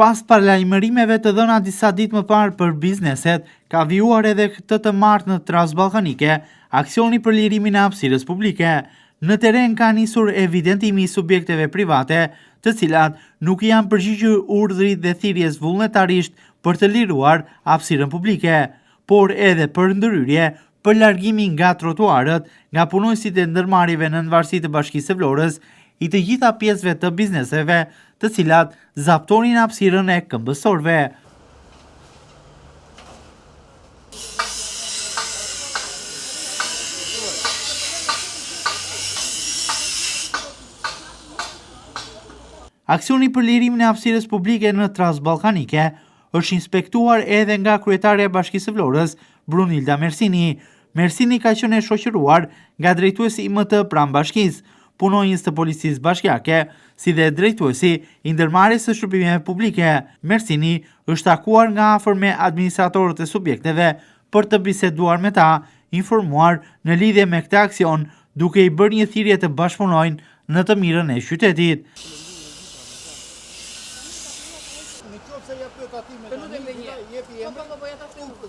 Pas paralajmërimeve të dhëna disa ditë më parë për bizneset, ka vijuar edhe këtë të martë në Transballkanike, aksioni për lirimin e hapësirës publike. Në teren ka nisur evidentimi i subjekteve private, të cilat nuk janë përgjigjur urdhrit dhe thirrjes vullnetarisht për të liruar hapësirën publike, por edhe për ndërhyrje për largimin nga trotuarët nga punonësit e ndërmarrjeve në varësi të Bashkisë së Vlorës, i të gjitha pjesëve të bizneseve, të cilat zaptonin hapësirën e këmbësorëve. Aksioni për lirimin e hapësirës publike në Transballkanike është inspektuar edhe nga kryetaria e Bashkisë së Vlorës, Brunilda Mersini. Mersini ka qenë e shoqëruar nga drejtuesi i MT pranë bashkisë, punonjës të policisë bashkiake, si dhe drejtuesi i ndërmarrjes së shërbimeve publike. Mersini është takuar nga afër me administratorët e subjekteve për të biseduar me ta, informuar në lidhje me këtë aksion, duke i bërë një thirrje të bashkëpunojnë në të mirën e qytetit.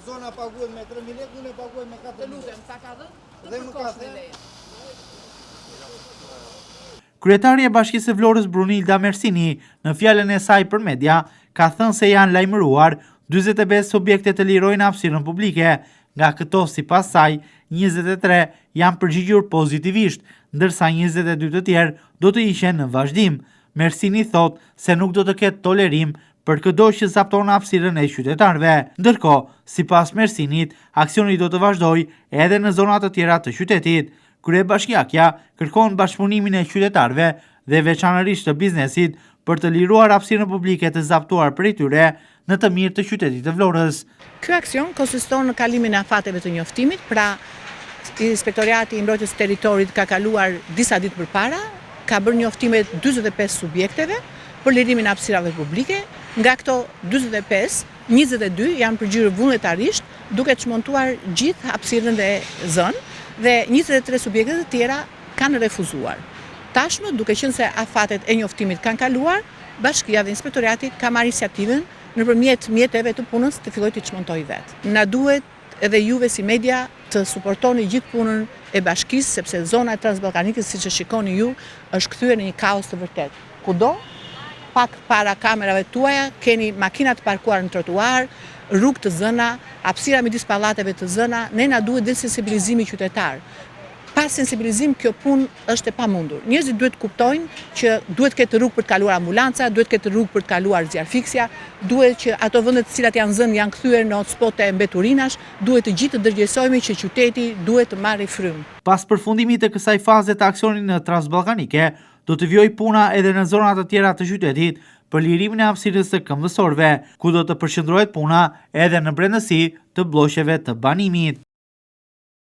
Zona paguhet me 3.000 lekë, unë e paguaj me 4.000 lekë. Dhe më ka thënë. Kryetaria e Bashkisë së Vlorës Brunilda Mersini, në fjalën e saj për media, ka thënë se janë lajmëruar 45 subjekte të lirojnë hapësirën publike. Nga këto, sipas saj, 23 janë përgjigjur pozitivisht, ndërsa 22 të tjerë do të ishin në vazhdim. Mersini thotë se nuk do të ketë tolerim për çdo që zapton hapësirën e qytetarëve. Ndërkohë, sipas Mersinit, aksioni do të vazhdojë edhe në zona të tjera të qytetit. Kryebashkiakja kërkon bashkëpunimin e qytetarëve dhe veçanërisht të biznesit për të liruar hapësirën publike të zaptuar prej tyre në të mirë të qytetit të Vlorës. Ky aksion konsiston në kalimin e afateve të njoftimit, pra Inspektoriati i Mbrojtjes së Territorit ka kaluar disa ditë përpara, ka bërë njoftime 45 subjekteve për lirimin e hapësirave publike. Nga këto 45, 22 janë përgjigjer vullnetarisht, duke çmontuar gjithë hapësirën e zënë dhe 23 subjekte të tjera kanë refuzuar. Tashmë, duke qenë se afatet e njoftimit kanë kaluar, Bashkia dhe Inspektoriati ka marrë iniciativën nëpërmjet mjeteve të punës të fillojë të çmontojë vetë. Na duhet edhe juve si media të suportoni gjithë punën e bashkisë, sepse zona e Transballkanikës, siç e shikoni ju, është kthyer në një kaos të vërtet. Kudo pak para kamerave tuaja keni makina të parkuar në trotuar, rrugë të zëna, hapësira midis pallateve të zëna. Ne na duhet dhe sensibilizimi qytetar. Pa sensibilizim kjo punë është e pamundur. Njerëzit duhet kuptojnë që duhet ketë rrugë për të kaluar ambulanca, duhet ketë rrugë për të kaluar zjarfiksja, duhet që ato vende të cilat janë zënë janë kthyer në hotspote mbeturinash, duhet të gjithë të dërgjesojmë që qyteti duhet të marrë frymë. Pas përfundimit të kësaj faze të aksionit në Transballkanike, do të vijojë puna edhe në zonat të tjera të qytetit për lirimin e hapësirës së këmbësorëve, ku do të përqendrohet puna edhe në brendësi të blloqeve të banimit.